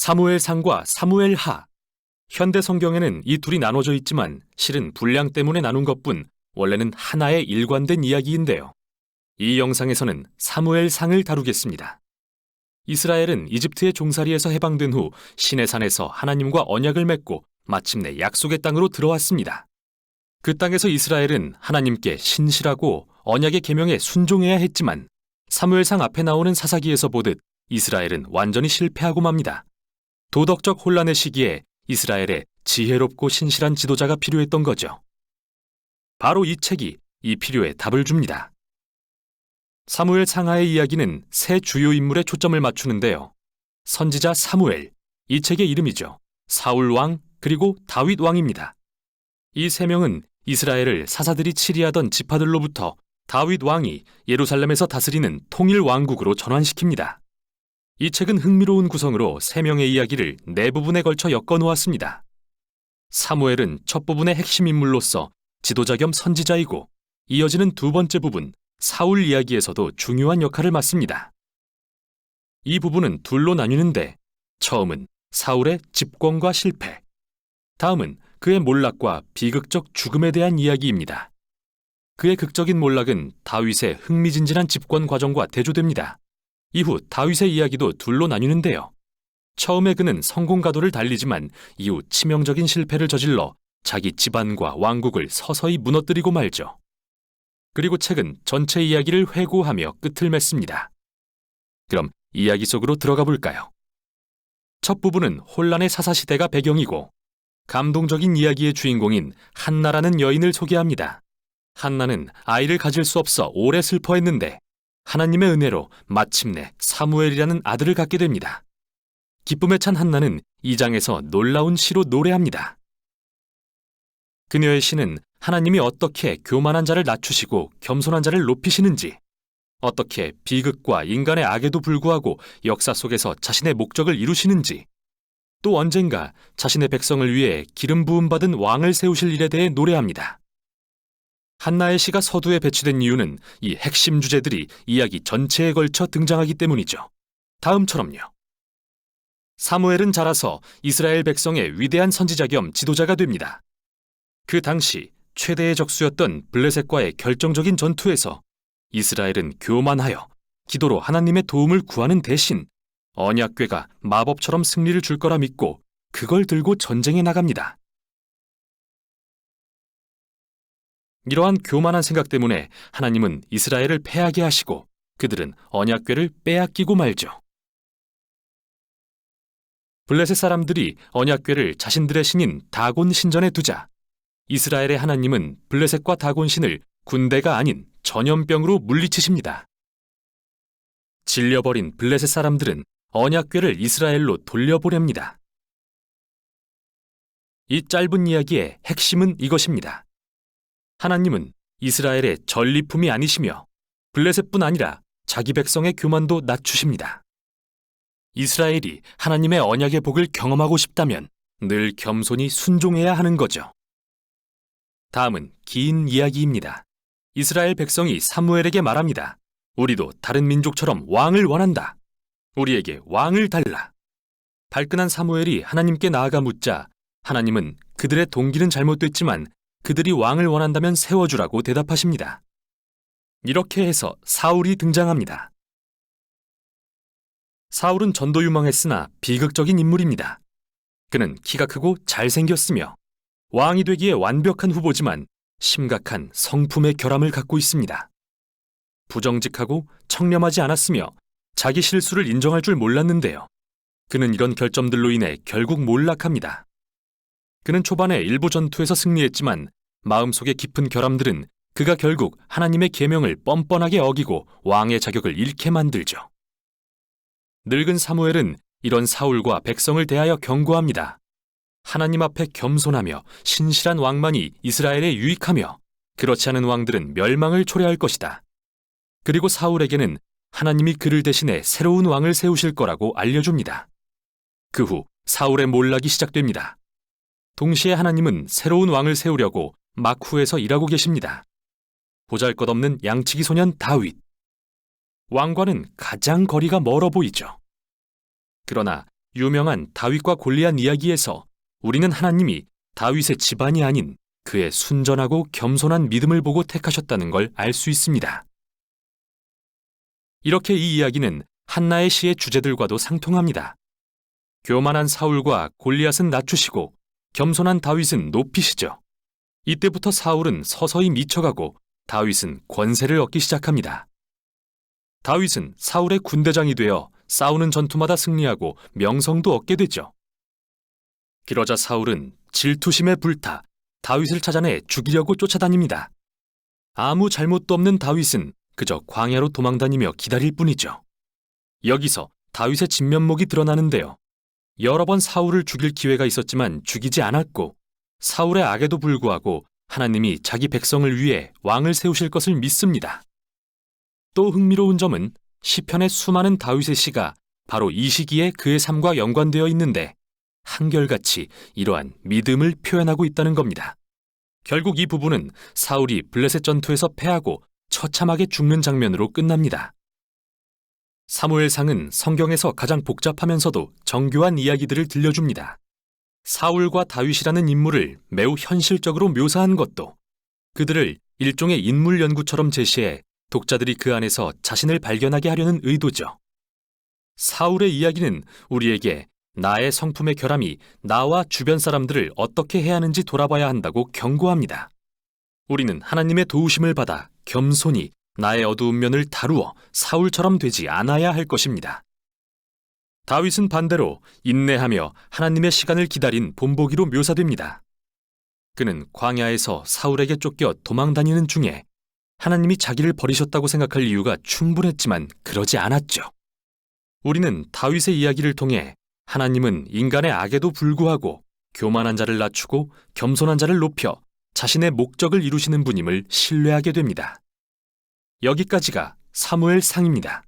사무엘상과 사무엘하. 현대 성경에는 이 둘이 나눠져 있지만 실은 분량 때문에 나눈 것뿐 원래는 하나의 일관된 이야기인데요. 이 영상에서는 사무엘상을 다루겠습니다. 이스라엘은 이집트의 종살이에서 해방된 후 시내산에서 하나님과 언약을 맺고 마침내 약속의 땅으로 들어왔습니다. 그 땅에서 이스라엘은 하나님께 신실하고 언약의 계명에 순종해야 했지만 사무엘상 앞에 나오는 사사기에서 보듯 이스라엘은 완전히 실패하고 맙니다. 도덕적 혼란의 시기에 이스라엘에 지혜롭고 신실한 지도자가 필요했던 거죠. 바로 이 책이 이 필요에 답을 줍니다. 사무엘 상하의 이야기는 세 주요 인물에 초점을 맞추는데요. 선지자 사무엘, 이 책의 이름이죠. 사울 왕, 그리고 다윗 왕입니다. 이 세 명은 이스라엘을 사사들이 치리하던 지파들로부터 다윗 왕이 예루살렘에서 다스리는 통일 왕국으로 전환시킵니다. 이 책은 흥미로운 구성으로 세 명의 이야기를 네 부분에 걸쳐 엮어 놓았습니다. 사무엘은 첫 부분의 핵심 인물로서 지도자 겸 선지자이고 이어지는 두 번째 부분, 사울 이야기에서도 중요한 역할을 맡습니다. 이 부분은 둘로 나뉘는데 처음은 사울의 집권과 실패, 다음은 그의 몰락과 비극적 죽음에 대한 이야기입니다. 그의 극적인 몰락은 다윗의 흥미진진한 집권 과정과 대조됩니다. 이후 다윗의 이야기도 둘로 나뉘는데요. 처음에 그는 성공 가도를 달리지만 이후 치명적인 실패를 저질러 자기 집안과 왕국을 서서히 무너뜨리고 말죠. 그리고 책은 전체 이야기를 회고하며 끝을 맺습니다. 그럼 이야기 속으로 들어가 볼까요? 첫 부분은 혼란의 사사시대가 배경이고 감동적인 이야기의 주인공인 한나라는 여인을 소개합니다. 한나는 아이를 가질 수 없어 오래 슬퍼했는데 하나님의 은혜로 마침내 사무엘이라는 아들을 갖게 됩니다. 기쁨에 찬 한나는 이 장에서 놀라운 시로 노래합니다. 그녀의 시는 하나님이 어떻게 교만한 자를 낮추시고 겸손한 자를 높이시는지, 어떻게 비극과 인간의 악에도 불구하고 역사 속에서 자신의 목적을 이루시는지, 또 언젠가 자신의 백성을 위해 기름 부음 받은 왕을 세우실 일에 대해 노래합니다. 한나의 시가 서두에 배치된 이유는 이 핵심 주제들이 이야기 전체에 걸쳐 등장하기 때문이죠. 다음처럼요. 사무엘은 자라서 이스라엘 백성의 위대한 선지자 겸 지도자가 됩니다. 그 당시 최대의 적수였던 블레셋과의 결정적인 전투에서 이스라엘은 교만하여 기도로 하나님의 도움을 구하는 대신 언약궤가 마법처럼 승리를 줄 거라 믿고 그걸 들고 전쟁에 나갑니다. 이러한 교만한 생각 때문에 하나님은 이스라엘을 패하게 하시고 그들은 언약궤를 빼앗기고 말죠. 블레셋 사람들이 언약궤를 자신들의 신인 다곤 신전에 두자 이스라엘의 하나님은 블레셋과 다곤 신을 군대가 아닌 전염병으로 물리치십니다. 질려버린 블레셋 사람들은 언약궤를 이스라엘로 돌려보냅니다. 이 짧은 이야기의 핵심은 이것입니다. 하나님은 이스라엘의 전리품이 아니시며 블레셋뿐 아니라 자기 백성의 교만도 낮추십니다. 이스라엘이 하나님의 언약의 복을 경험하고 싶다면 늘 겸손히 순종해야 하는 거죠. 다음은 긴 이야기입니다. 이스라엘 백성이 사무엘에게 말합니다. 우리도 다른 민족처럼 왕을 원한다. 우리에게 왕을 달라. 발끈한 사무엘이 하나님께 나아가 묻자 하나님은 그들의 동기는 잘못됐지만 그들이 왕을 원한다면 세워주라고 대답하십니다. 이렇게 해서 사울이 등장합니다. 사울은 전도 유망했으나 비극적인 인물입니다. 그는 키가 크고 잘생겼으며 왕이 되기에 완벽한 후보지만 심각한 성품의 결함을 갖고 있습니다. 부정직하고 청렴하지 않았으며 자기 실수를 인정할 줄 몰랐는데요. 그는 이런 결점들로 인해 결국 몰락합니다. 그는 초반에 일부 전투에서 승리했지만 마음속의 깊은 결함들은 그가 결국 하나님의 계명을 뻔뻔하게 어기고 왕의 자격을 잃게 만들죠. 늙은 사무엘은 이런 사울과 백성을 대하여 경고합니다. 하나님 앞에 겸손하며 신실한 왕만이 이스라엘에 유익하며 그렇지 않은 왕들은 멸망을 초래할 것이다. 그리고 사울에게는 하나님이 그를 대신해 새로운 왕을 세우실 거라고 알려줍니다. 그 후 사울의 몰락이 시작됩니다. 동시에 하나님은 새로운 왕을 세우려고 막후에서 일하고 계십니다. 보잘것없는 양치기 소년 다윗. 왕과는 가장 거리가 멀어 보이죠. 그러나 유명한 다윗과 골리앗 이야기에서 우리는 하나님이 다윗의 집안이 아닌 그의 순전하고 겸손한 믿음을 보고 택하셨다는 걸 알 수 있습니다. 이렇게 이 이야기는 한나의 시의 주제들과도 상통합니다. 교만한 사울과 골리앗은 낮추시고 겸손한 다윗은 높이시죠. 이때부터 사울은 서서히 미쳐가고 다윗은 권세를 얻기 시작합니다. 다윗은 사울의 군대장이 되어 싸우는 전투마다 승리하고 명성도 얻게 되죠. 그러자 사울은 질투심에 불타 다윗을 찾아내 죽이려고 쫓아다닙니다. 아무 잘못도 없는 다윗은 그저 광야로 도망다니며 기다릴 뿐이죠. 여기서 다윗의 진면목이 드러나는데요. 여러 번 사울을 죽일 기회가 있었지만 죽이지 않았고 사울의 악에도 불구하고 하나님이 자기 백성을 위해 왕을 세우실 것을 믿습니다. 또 흥미로운 점은 시편의 수많은 다윗의 시가 바로 이 시기에 그의 삶과 연관되어 있는데 한결같이 이러한 믿음을 표현하고 있다는 겁니다. 결국 이 부분은 사울이 블레셋 전투에서 패하고 처참하게 죽는 장면으로 끝납니다. 사무엘상은 성경에서 가장 복잡하면서도 정교한 이야기들을 들려줍니다. 사울과 다윗이라는 인물을 매우 현실적으로 묘사한 것도 그들을 일종의 인물 연구처럼 제시해 독자들이 그 안에서 자신을 발견하게 하려는 의도죠. 사울의 이야기는 우리에게 나의 성품의 결함이 나와 주변 사람들을 어떻게 해야 하는지 돌아봐야 한다고 경고합니다. 우리는 하나님의 도우심을 받아 겸손히 나의 어두운 면을 다루어 사울처럼 되지 않아야 할 것입니다. 다윗은 반대로 인내하며 하나님의 시간을 기다린 본보기로 묘사됩니다. 그는 광야에서 사울에게 쫓겨 도망다니는 중에 하나님이 자기를 버리셨다고 생각할 이유가 충분했지만 그러지 않았죠. 우리는 다윗의 이야기를 통해 하나님은 인간의 악에도 불구하고 교만한 자를 낮추고 겸손한 자를 높여 자신의 목적을 이루시는 분임을 신뢰하게 됩니다. 여기까지가 사무엘상입니다.